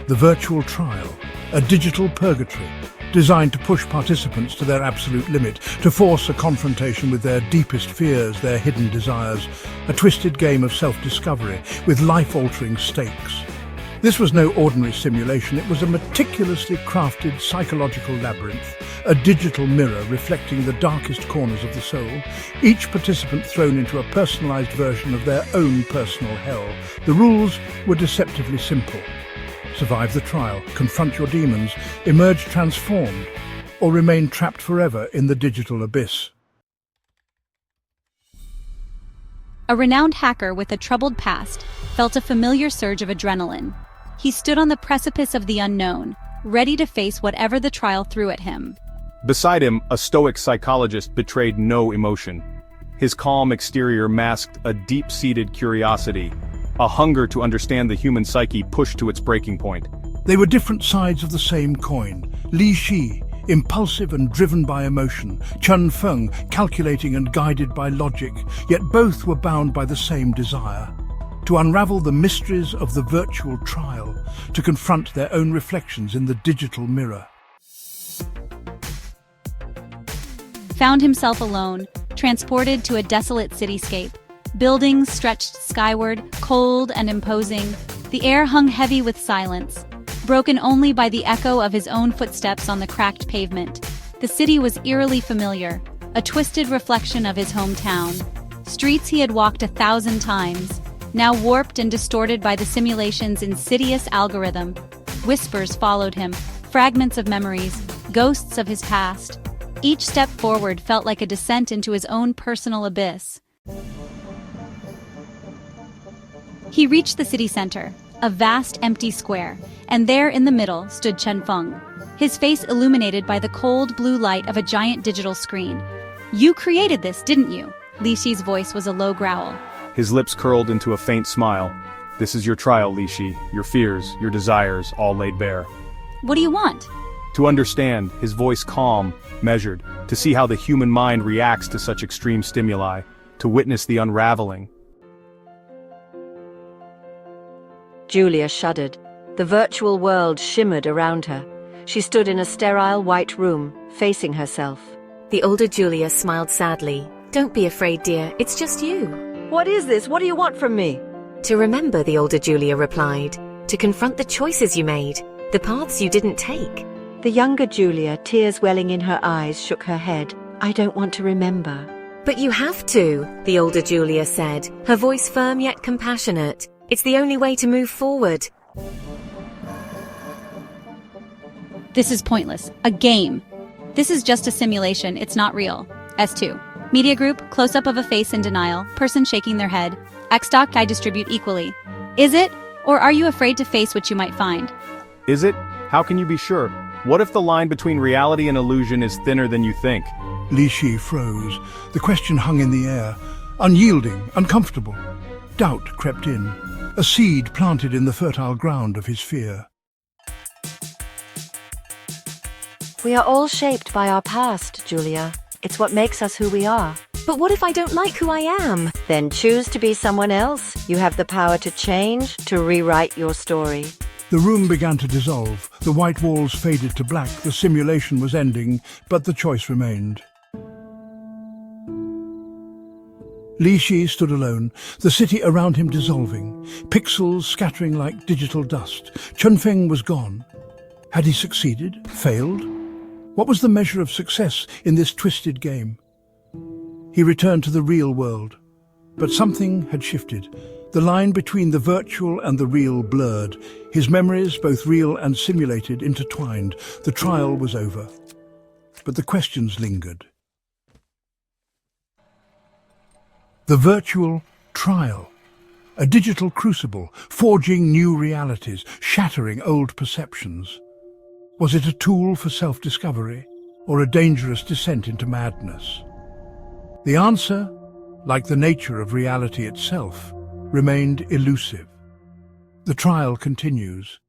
The virtual trial, a digital purgatory, designed to push participants to their absolute limit, to force a confrontation with their deepest fears, their hidden desires, a twisted game of self-discovery with life-altering stakes. This was no ordinary simulation, it was a meticulously crafted psychological labyrinth, a digital mirror reflecting the darkest corners of the soul, each participant thrown into a personalized version of their own personal hell. The rules were deceptively simple. Survive the trial, confront your demons, emerge transformed, or remain trapped forever in the digital abyss. A renowned hacker with a troubled past felt a familiar surge of adrenaline. He stood on the precipice of the unknown, ready to face whatever the trial threw at him. Beside him, a stoic psychologist betrayed no emotion. His calm exterior masked a deep-seated curiosity, a hunger to understand the human psyche pushed to its breaking point. They were different sides of the same coin. Li Shi, impulsive and driven by emotion, Chen Feng, calculating and guided by logic, yet both were bound by the same desire: to unravel the mysteries of the virtual trial, to confront their own reflections in the digital mirror. Found himself alone, transported to a desolate cityscape. Buildings stretched skyward, cold and imposing. The air hung heavy with silence, broken only by the echo of his own footsteps on the cracked pavement. The city was eerily familiar, a twisted reflection of his hometown. Streets he had walked 1,000 times, now warped and distorted by the simulation's insidious algorithm. Whispers followed him, fragments of memories, ghosts of his past. Each step forward felt like a descent into his own personal abyss. He reached the city center, a vast empty square, and there in the middle stood Chen Feng, his face illuminated by the cold blue light of a giant digital screen. "You created this, didn't you?" Li Shi's voice was a low growl. His lips curled into a faint smile. "This is your trial, Li Shi. Your fears, your desires, all laid bare." "What do you want?" To understand, his voice calm, measured, to see how the human mind reacts to such extreme stimuli, to witness the unraveling. Julia shuddered. The virtual world shimmered around her. She stood in a sterile white room, facing herself. The older Julia smiled sadly. "Don't be afraid, dear, it's just you." "What is this? What do you want from me?" "To remember," the older Julia replied. "To confront the choices you made, the paths you didn't take." The younger Julia, tears welling in her eyes, shook her head. "I don't want to remember." "But you have to," the older Julia said, her voice firm yet compassionate. "It's the only way to move forward." "This is pointless. A game. This is just a simulation, it's not real." S2. Media group, close-up of a face in denial, person shaking their head. X-Doc, I distribute equally. Is it? Or are you afraid to face what you might find? Is it? How can you be sure? What if the line between reality and illusion is thinner than you think? Li Shi froze. The question hung in the air, unyielding, uncomfortable. Doubt crept in, a seed planted in the fertile ground of his fear. We are all shaped by our past, Julia. It's what makes us who we are. "But what if I don't like who I am?" Then choose to be someone else. You have the power to change, to rewrite your story. The room began to dissolve. The white walls faded to black. The simulation was ending, but the choice remained. Li Shi stood alone, the city around him dissolving, pixels scattering like digital dust. Chen Feng was gone. Had he succeeded? Failed? What was the measure of success in this twisted game? He returned to the real world, but something had shifted. The line between the virtual and the real blurred. His memories, both real and simulated, intertwined. The trial was over, but the questions lingered. The virtual trial, a digital crucible, forging new realities, shattering old perceptions. Was it a tool for self-discovery, or a dangerous descent into madness? The answer, like the nature of reality itself, remained elusive. The trial continues,